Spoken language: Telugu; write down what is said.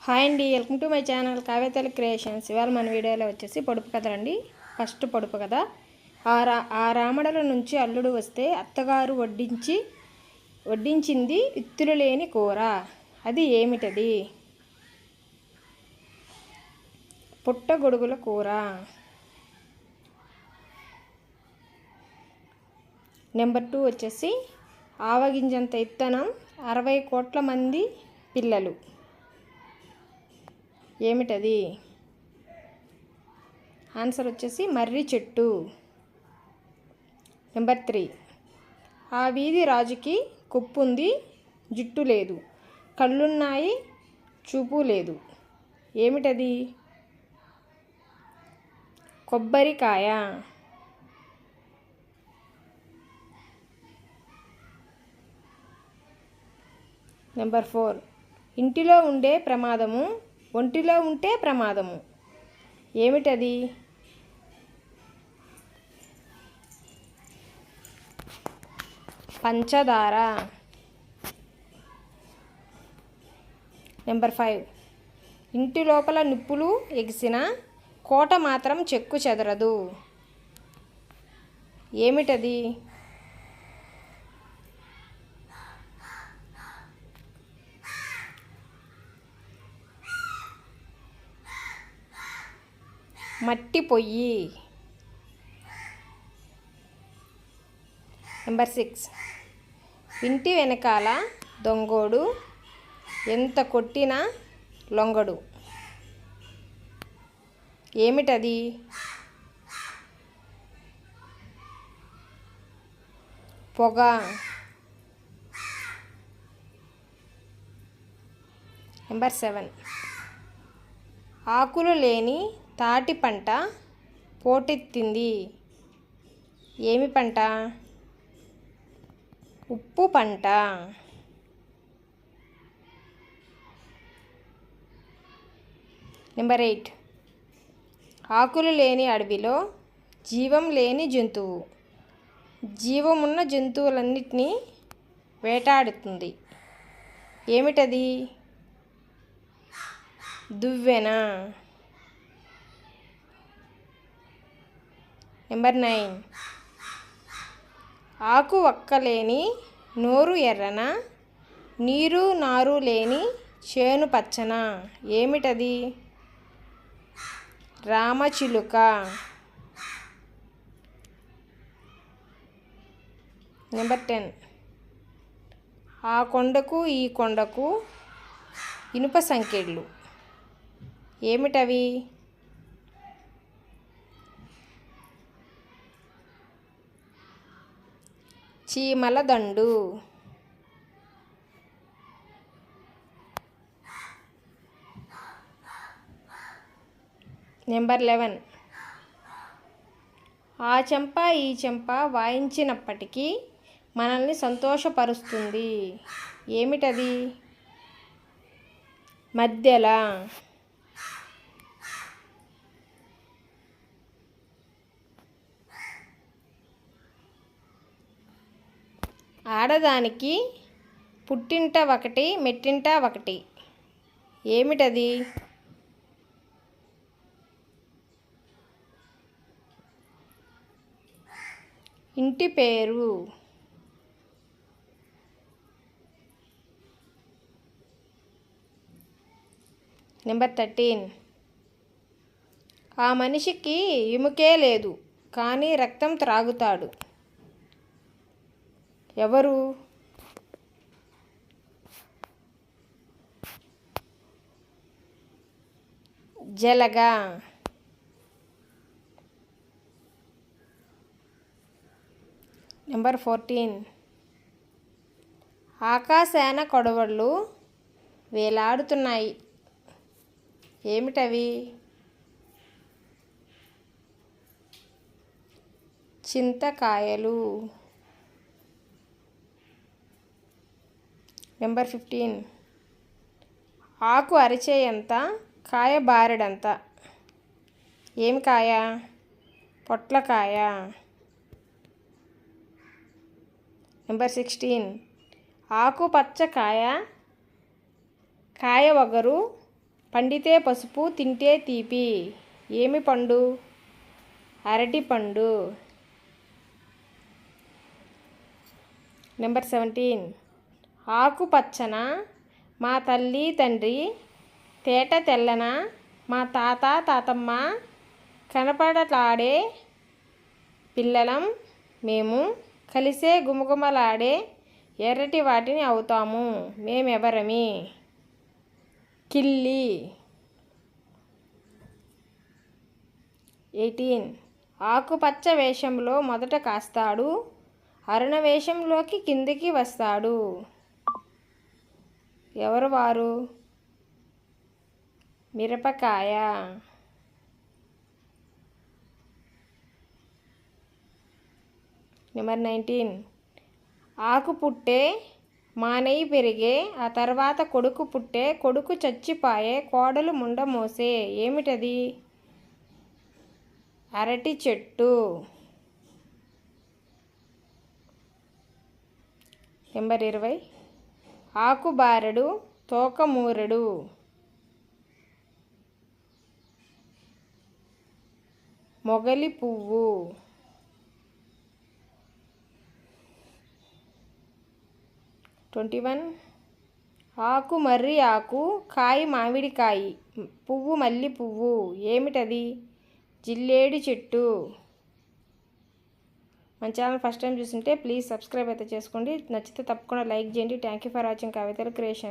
హాయ్ అండి, welcome to my channel Kavyathalli creations. ఇవాళ మన వీడియోలో వచ్చేసి పొడుపు కథలండి. ఫస్ట్ పొడుపు కథ. ఆ రామడల నుంచి అల్లుడు వస్తే అత్తగారు వడ్డించింది ఇత్తులు లేని కూర. అది ఏమిటది? పుట్టగొడుగుల కూర. నెంబర్ 2 వచ్చేసి ఆవగింజంత ఇత్తనం 60 కోట్ల మంది పిల్లలు. ఏమిటది? ఆన్సర్ వచ్చేసి మర్రి చెట్టు. నెంబర్ 3 ఆ వీధి రాజుకి కొప్పుంది, జుట్టు లేదు, కళ్ళున్నాయి, చూపు లేదు. ఏమిటది? కొబ్బరికాయ. నెంబర్ 4 ఇంటిలో ఉండే ప్రమాదము, ఒంటిలో ఉంటే ప్రమాదము. ఏమిటది? పంచదార. నెంబర్ 5 ఇంటి లోపల నిప్పులు ఎగిసిన కోట మాత్రం చెక్కు చెదరదు. ఏమిటది? మట్టి పొయ్యి. నెంబర్ 6 ఇంటి వెనకాల దొంగోడు, ఎంత కొట్టినా లొంగడు. ఏమిటది? పొగ. నెంబర్ 7 ఆకులు లేని తాటి పంట పోటెత్తింది. ఏమి పంట? ఉప్పు పంట. నెంబర్ 8 ఆకులు లేని అడవిలో జీవం లేని జంతువు జీవమున్న జంతువులన్నిటినీ వేటాడుతుంది. ఏమిటది? దువ్వెన. నెంబర్ 9 ఆకు వక్కలేని నోరు ఎర్రన, నీరు నారు లేని చేను పచ్చన. ఏమిటది? రామచిలుక. నెంబర్ 10 ఆ కొండకు ఈ కొండకు ఇనుప సంకెళ్ళు. ఏమిటవి? చీమల దండు. నెంబర్ 11 ఆ చెంప ఈ చెంప వాయించినప్పటికీ మనల్ని సంతోషపరుస్తుంది. ఏమిటది? మధ్యల. ఆడదానికి పుట్టింట ఒకటి, మెట్టింట ఒకటి. ఏమిటది? ఇంటి పేరు. నెంబర్ 13 ఆ మనిషికి ఎముకే లేదు, కానీ రక్తం త్రాగుతాడు. ఎవరు? జలగ. నెంబర్ 14 ఆకాశాన కొడవళ్ళు వేలాడుతున్నాయి. ఏమిటవి? చింతకాయలు. నెంబర్ 15 ఆకు అరిచేయంత, కాయ బారెడంత. ఏమి కాయ? పొట్లకాయ. నెంబర్ 16 ఆకు పచ్చ కాయ, కాయ వగరు, పండితే పసుపు తింటే తీపి. ఏమి పండు? అరటి పండు. నెంబర్ 17. ఆకుపచ్చన మా తల్లి తండ్రి, తేట తెల్లన మా తాత తాతమ్మ, కనపడలాడే పిల్లలం మేము, కలిసే గుమగుమలాడే ఎర్రటి వాటిని అవుతాము. మేమెవరమి? కిల్లి. 18. ఆకుపచ్చ వేషంలో మొదట కాస్తాడు, అరుణ వేషంలోకి కిందికి వస్తాడు. ఎవరు వారు? మిరపకాయ. నెంబర్ 19. ఆకు పుట్టే మానెయ్యి పెరిగే, ఆ తర్వాత కొడుకు పుట్టే, కొడుకు చచ్చిపాయే, కోడలు ముండ మోసే. ఏమిటది? అరటి చెట్టు. నెంబర్ 20. ఆకు బారెడు, తోక మూరెడు. మొగలి పువ్వు. 21. ఆకు మర్రి ఆకు, కాయ మామిడికాయి, పువ్వు మల్లి పువ్వు. ఏమిటది? జిల్లేడి చెట్టు. మన ఛానల్ ఫస్ట్ టైం చూస్తుంటే ప్లీజ్ సబ్స్క్రైబ్ అయితే చేసుకోండి. నచ్చితే తప్పకుండా లైక్ చేయండి. థ్యాంక్ యూ ఫర్ వాచింగ్ కవితలు క్రియేషన్.